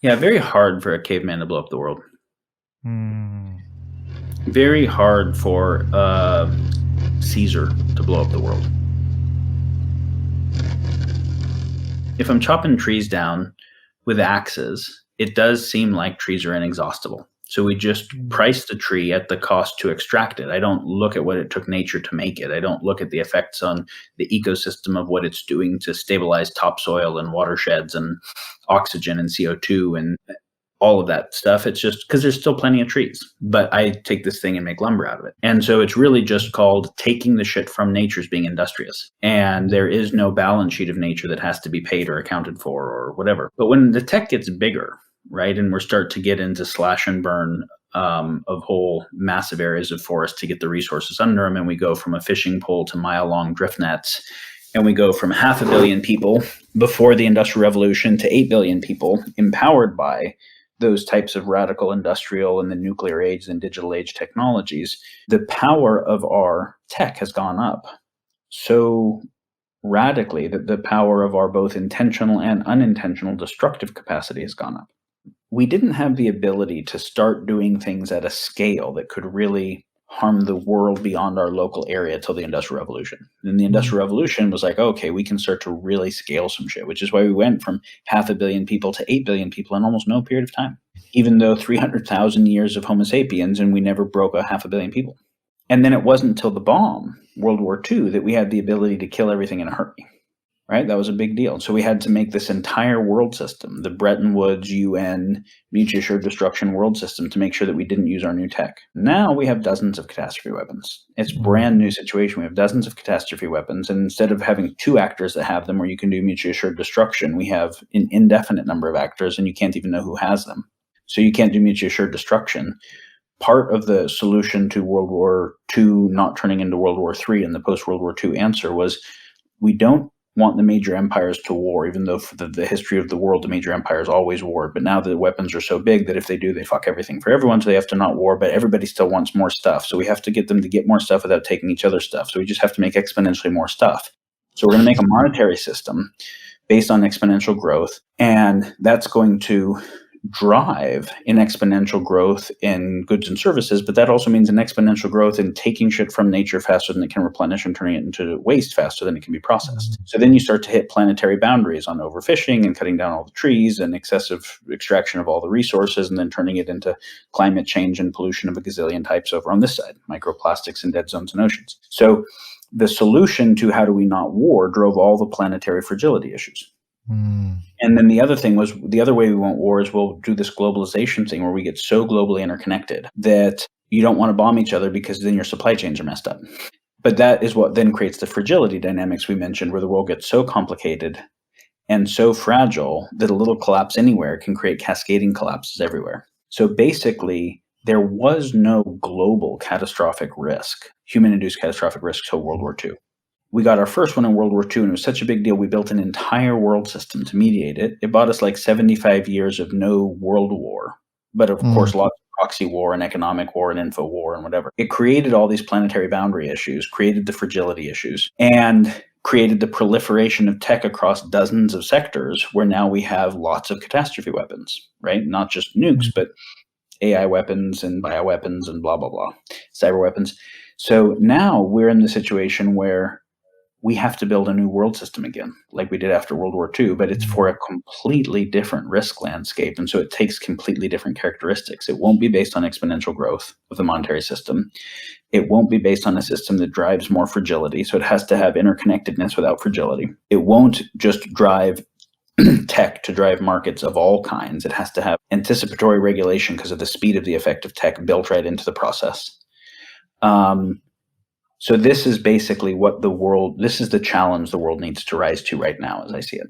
Yeah, very hard for a caveman to blow up the world. Mm, Very hard for Caesar to blow up the world. If I'm chopping trees down with axes, it does seem like trees are inexhaustible. So we just mm, price the tree at the cost to extract it. I don't look at what it took nature to make it. I don't look at the effects on the ecosystem of what it's doing to stabilize topsoil and watersheds and oxygen and CO2 and all of that stuff. It's just because there's still plenty of trees, but I take this thing and make lumber out of it. And so it's really just called taking the shit from nature's being industrious. And there is no balance sheet of nature that has to be paid or accounted for or whatever. But when the tech gets bigger, right, and we start to get into slash and burn of whole massive areas of forest to get the resources under them, and we go from a fishing pole to mile-long drift nets, and we go from 500 million people before the Industrial Revolution to 8 billion people empowered by those types of radical industrial and the nuclear age and digital age technologies, the power of our tech has gone up so radically that the power of our both intentional and unintentional destructive capacity has gone up. We didn't have the ability to start doing things at a scale that could really harm the world beyond our local area till the Industrial Revolution. And the mm, Industrial Revolution was like, okay, we can start to really scale some shit, which is why we went from 500 million people to 8 billion people in almost no period of time, even though 300,000 years of Homo sapiens and we never broke 500 million people. And then it wasn't until the bomb, World War II, that we had the ability to kill everything in a hurry. Right? That was a big deal. So we had to make this entire world system, the Bretton Woods UN mutually assured destruction world system, to make sure that we didn't use our new tech. Now we have dozens of catastrophe weapons. It's a mm, brand new situation. We have dozens of catastrophe weapons. And instead of having two actors that have them where you can do mutually assured destruction, we have an indefinite number of actors and you can't even know who has them. So you can't do mutually assured destruction. Part of the solution to World War II not turning into World War III and the post World War II answer was we don't want the major empires to war, even though for the history of the world, the major empires always warred. But now the weapons are so big that if they do, they fuck everything for everyone. So they have to not war, but everybody still wants more stuff. So we have to get them to get more stuff without taking each other's stuff. So we just have to make exponentially more stuff. So we're going to make a monetary system based on exponential growth. And that's going to drive in exponential growth in goods and services, but that also means an exponential growth in taking shit from nature faster than it can replenish and turning it into waste faster than it can be processed. mm, So then you start to hit planetary boundaries on overfishing and cutting down all the trees and excessive extraction of all the resources, and then turning it into climate change and pollution of a gazillion types over on this side, microplastics and dead zones and oceans. So the solution to how do we not war drove all the planetary fragility issues. mm, And then the other thing was the other way we won't war is we'll do this globalization thing where we get so globally interconnected that you don't want to bomb each other because then your supply chains are messed up. But that is what then creates the fragility dynamics we mentioned, where the world gets so complicated and so fragile that a little collapse anywhere can create cascading collapses everywhere. So basically, there was no global catastrophic risk, human induced catastrophic risk, till World War II. We got our first one in World War II, and it was such a big deal. We built an entire world system to mediate it. It bought us like 75 years of no world war, but of mm, course, lots of proxy war and economic war and info war and whatever. It created all these planetary boundary issues, created the fragility issues, and created the proliferation of tech across dozens of sectors where now we have lots of catastrophe weapons, right? Not just nukes, mm, but AI weapons and bioweapons and blah, blah, blah, cyber weapons. So now we're in the situation where we have to build a new world system again, like we did after World War II, but it's for a completely different risk landscape. And so it takes completely different characteristics. It won't be based on exponential growth of the monetary system. It won't be based on a system that drives more fragility. So it has to have interconnectedness without fragility. It won't just drive tech to drive markets of all kinds. It has to have anticipatory regulation because of the speed of the effect of tech built right into the process. So this is basically what this is the challenge the world needs to rise to right now, as I see it.